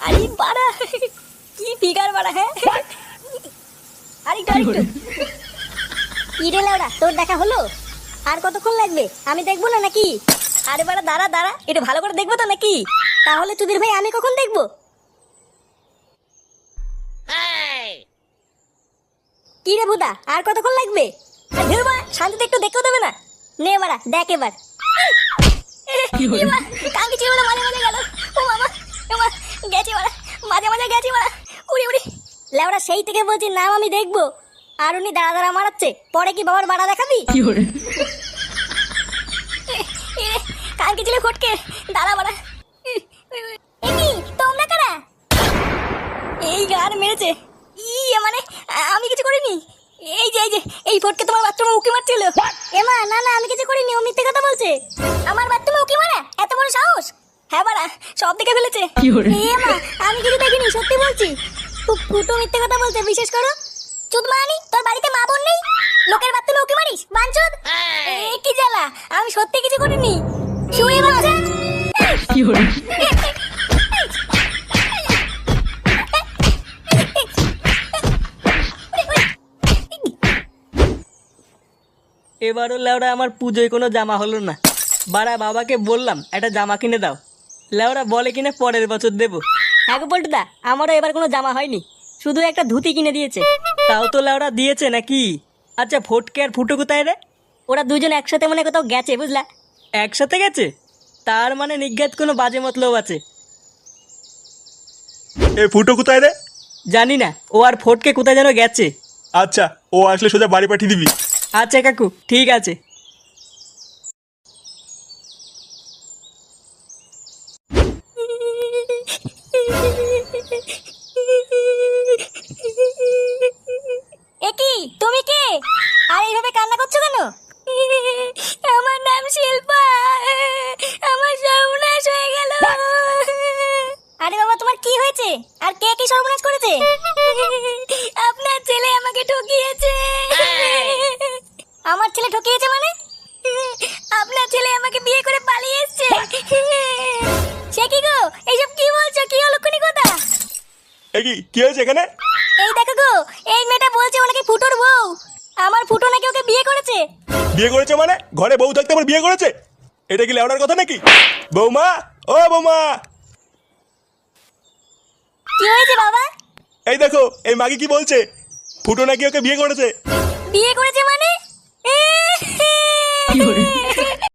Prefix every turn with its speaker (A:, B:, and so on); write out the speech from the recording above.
A: আরে বাড়া কি ফিগার বাড়া। হ্যাঁ আরেকটু আরেকটু। ইরে লাউড়া, তোর দেখা হলো? আর কতক্ষণ লাগবে? আমি দেখবো না নাকি? আরে বাড়া দাঁড়া দাঁড়া, একটু ভালো করে দেখবো তো নাকি? তাহলে তুদির ভাই আমি কখন দেখবো? কি রে বুদা, আর কতক্ষণ লাগবে? ধুর বাড়া, শান্তিতে একটু দেখতেও দেবে না? নে বাড়া দেখ এবার। কাঙ্কি ছিল না, মাঝে মাঝে গেল। ও মামা, ও মা, গেছি বাড়া, মাঝে মাঝে গেছি বাড়া। উড়ি উড়ি লেওড়া, সেই থেকে বলছি নাম আমি দেখবো, আর উনি দাঁড়া দাঁড়া মারাচ্ছে। পরে কি বাবার বাড়া দেখাবি? কালকে ছিল ফটকে দাঁড়া বাড়া। তোমরা কারা? এই গান মেরেছে। মানে আমি কিছু করিনি। এই যে এই ফটকে তোমার বাথরুমে উকি মারছিল। এমা না না, আমি কিছু করিনি, ও মিথ্যে কথা বলছে। আমার বাথরুমে উকি মারা? এত বড় সাহস? হ্যাঁ বাড়া, সব দেখে ফেলেছে। এমা আমি কিছু দেখিনি, সত্যি বলছি। ফুটো মিথ্যে কথা বলছে, বিশেষ করো। চুদ মানি, তোর বাড়িতে মা বোন নেই? লোকের বাথরুমে উকি মারিস বাঞ্চুদ? কি জ্বালা, আমি সত্যি কিছু করিনি। শুয়ে বাচ্চা কি হলো?
B: এবারও লেওরা আমার পুজোয় কোনো জামা হলো না। বাড়া বাবাকে বললাম একটা জামা কিনে দাও, লেওরা বলে কিনা পরের বছর দেবো।
A: হ্যাঁ গো পল্টুদা, আমারও এবার কোনো জামা হয়নি, শুধু একটা ধুতি কিনে দিয়েছে।
B: তাও তো লেওরা দিয়েছে নাকি? আচ্ছা ফটকে আর ফুটো কোথায় রে?
A: ওরা দুজন একসাথে মনে কোথাও গেছে, বুঝলা?
B: একসাথে গেছে? তার মানে নিজ্ঞাত কোনো বাজে মতলব আছে।
C: এ ফুটো কোথায় রে?
B: জানি না, ও আর ফটকে কোথায় যেন গেছে।
C: আচ্ছা, ও আসলে সোজা বাড়ি পাঠিয়ে দিবি।
B: আচ্ছা কাকু, ঠিক আছে।
A: একি তুমি কে? আর এইভাবে কান্না করছো কেন? আমার নাম শিল্পা, আমার সর্বনাশ হয়ে গেল। আরে বাবা, তোমার কি হয়েছে? আর কে কি সর্বনাশ করেছে? আপনার ছেলে আমাকে ঠকিয়েছে। আমার ছেলে ঠকিয়েছে মানে? আপনার ছেলে আমাকে বিয়ে করে পালিয়ে এসেছে। সে কি গো, এইসব কি বলছো? কি অলক্ষণী কথা?
C: এ কি হয়েছে এখানে?
A: এই দেখো গো, এই মেয়েটা বলছে ও নাকি ফুটোর বউ। আমার ফুটো নাকি ওকে বিয়ে করেছে।
C: বিয়ে করেছে মানে? ঘরে বউ থাকতে আবার বিয়ে করেছে? এটা কি লেওড়ার কথা নাকি? বৌমা, ও বৌমা।
A: কি হয়েছে বাবা?
C: এই দেখো, এই মাগি কি বলছে, ফুটো নাকি ওকে বিয়ে করেছে।
A: বিয়ে করেছে মানে?